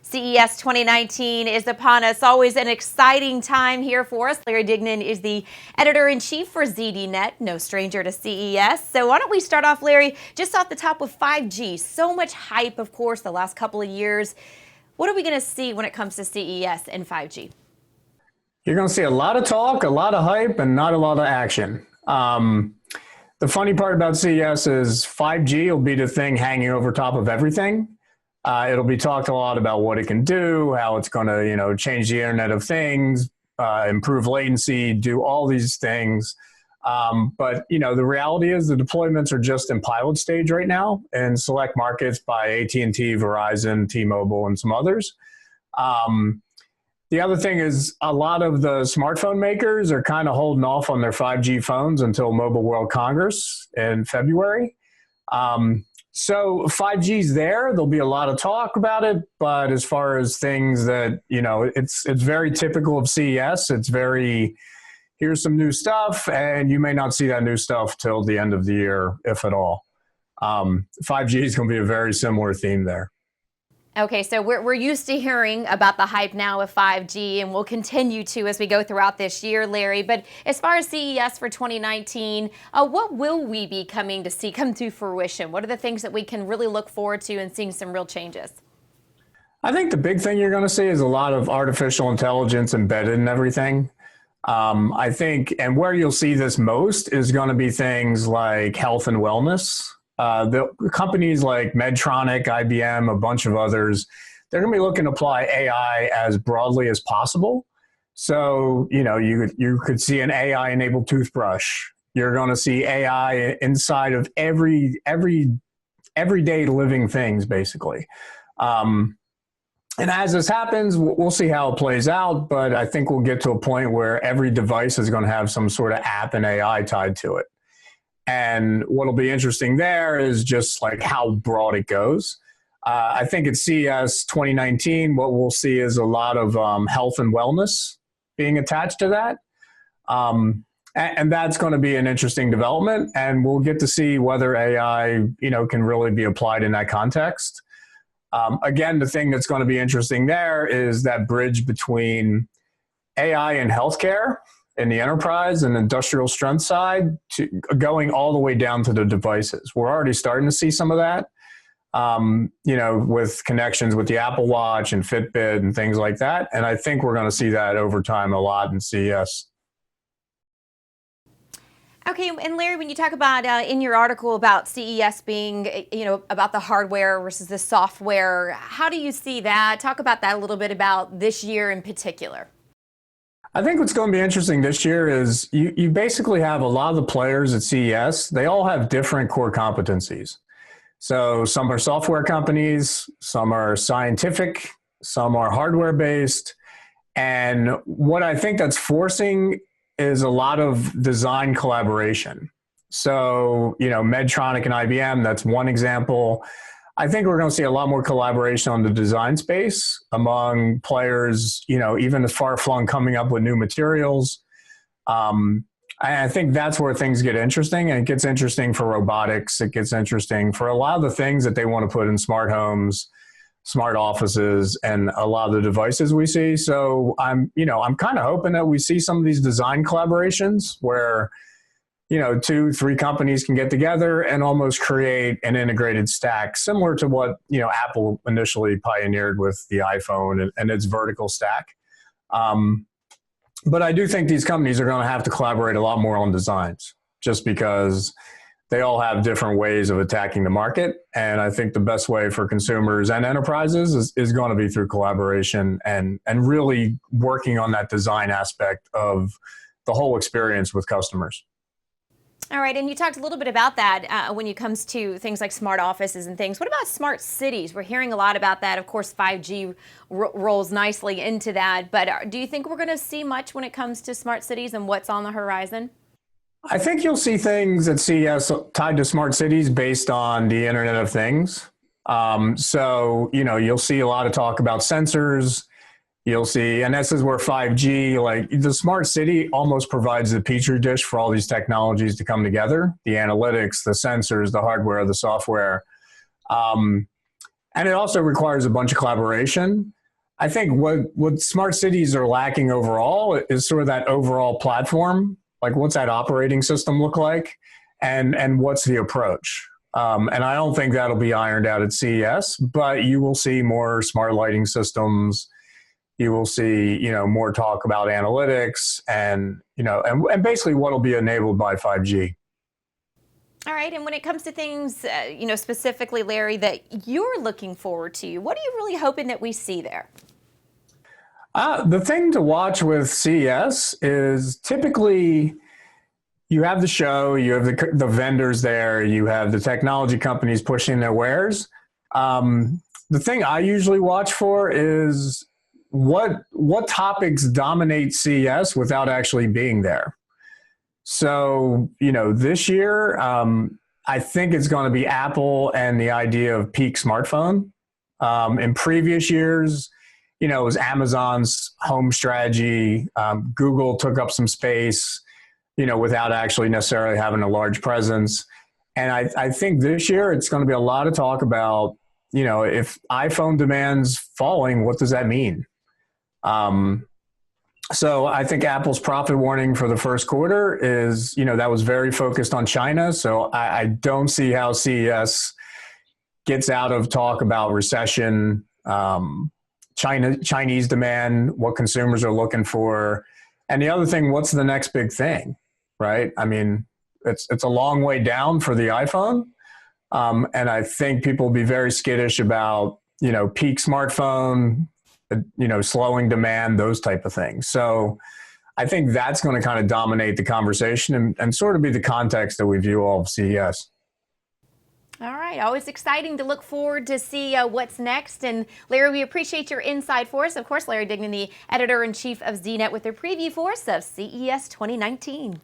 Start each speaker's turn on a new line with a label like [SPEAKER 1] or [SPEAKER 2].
[SPEAKER 1] CES 2019 is upon us. Always an exciting time here for us. Larry Dignan is the editor-in-chief for ZDNet, no stranger to CES. So why don't we start off, Larry, just off the top with 5G. So much hype, of course, the last couple of years. What are we going to see when it comes to CES and 5G?
[SPEAKER 2] You're going to see a lot of talk, a lot of hype, and not a lot of action. The funny part about CES is 5G will be the thing hanging over top of everything. It'll be talked a lot about what it can do, how it's going to, change the Internet of Things, improve latency, do all these things. But the reality is the deployments are just in pilot stage right now in select markets by AT&T, Verizon, T-Mobile, and some others. The other thing is a lot of the smartphone makers are kind of holding off on their 5G phones until Mobile World Congress in February. So 5G's there. There'll be a lot of talk about it, but as far as things that, it's very typical of CES. It's very, here's some new stuff, and you may not see that new stuff till the end of the year, if at all. 5G is going to be a very similar theme there.
[SPEAKER 1] Okay, so we're used to hearing about the hype now of 5G, and we'll continue to as we go throughout this year, Larry. But as far as CES for 2019, what will we be coming to see come to fruition? What are the things that we can really look forward to and seeing some real changes?
[SPEAKER 2] I think the big thing you're going to see is a lot of artificial intelligence embedded in everything. I think, and where you'll see this most is going to be things like health and wellness. The companies like Medtronic, IBM, a bunch of others, they're going to be looking to apply AI as broadly as possible. So, you could see an AI-enabled toothbrush. You're going to see AI inside of everyday living things, basically. And as this happens, we'll see how it plays out. But I think we'll get to a point where every device is going to have some sort of app and AI tied to it. And what'll be interesting there is just like how broad it goes. I think at CES 2019, what we'll see is a lot of health and wellness being attached to that. And that's going to be an interesting development. And we'll get to see whether AI, can really be applied in that context. Again, the thing that's going to be interesting there is that bridge between AI and healthcare in the enterprise and industrial strength side to going all the way down to the devices. We're already starting to see some of that, with connections with the Apple Watch and Fitbit and things like that. And I think we're going to see that over time a lot in CES.
[SPEAKER 1] Okay, and Larry, when you talk about in your article about CES being, about the hardware versus the software, how do you see that? Talk about that a little bit about this year in particular.
[SPEAKER 2] I think what's going to be interesting this year is you basically have a lot of the players at CES. They all have different core competencies. So some are software companies, some are scientific, some are hardware based. And what I think that's forcing is a lot of design collaboration. So, Medtronic and IBM, that's one example. I think we're going to see a lot more collaboration on the design space among players, even as far-flung coming up with new materials. I think that's where things get interesting, and it gets interesting for robotics. It gets interesting for a lot of the things that they want to put in smart homes, smart offices, and a lot of the devices we see. So I'm kind of hoping that we see some of these design collaborations where 2-3 companies can get together and almost create an integrated stack, similar to what, Apple initially pioneered with the iPhone and its vertical stack. But I do think these companies are going to have to collaborate a lot more on designs, just because they all have different ways of attacking the market. And I think the best way for consumers and enterprises is going to be through collaboration and really working on that design aspect of the whole experience with customers.
[SPEAKER 1] All right, and you talked a little bit about that when it comes to things like smart offices and things. What about smart cities? We're hearing a lot about that. Of course, 5G rolls nicely into that. But do you think we're going to see much when it comes to smart cities and what's on the horizon?
[SPEAKER 2] I think you'll see things at CES tied to smart cities based on the Internet of Things. So, you'll see a lot of talk about sensors. You'll see, and this is where 5G, like the smart city almost provides the petri dish for all these technologies to come together, the analytics, the sensors, the hardware, the software. And it also requires a bunch of collaboration. I think what smart cities are lacking overall is sort of that overall platform. Like, what's that operating system look like, and what's the approach? And I don't think that'll be ironed out at CES, but you will see more smart lighting systems. You will see, more talk about analytics and basically what will be enabled by 5G.
[SPEAKER 1] All right, and when it comes to things, specifically, Larry, that you're looking forward to, what are you really hoping that we see there?
[SPEAKER 2] The thing to watch with CES is typically you have the show, you have the vendors there, you have the technology companies pushing their wares. The thing I usually watch for is what topics dominate CES without actually being there. So, this year, I think it's going to be Apple and the idea of peak smartphone. In previous years, it was Amazon's home strategy. Google took up some space, without actually necessarily having a large presence. And I think this year it's going to be a lot of talk about, if iPhone demand's falling, what does that mean? So I think Apple's profit warning for the first quarter is, that was very focused on China. So I don't see how CES gets out of talk about recession, Chinese demand, what consumers are looking for. And the other thing, what's the next big thing, right? I mean, it's a long way down for the iPhone. And I think people will be very skittish about, peak smartphone, slowing demand, those type of things. So I think that's going to kind of dominate the conversation and sort of be the context that we view all of CES.
[SPEAKER 1] All right, always exciting to look forward to see what's next. And Larry, we appreciate your insight for us. Of course, Larry Dignan, the editor-in-chief of ZDNet, with their preview for us of CES 2019.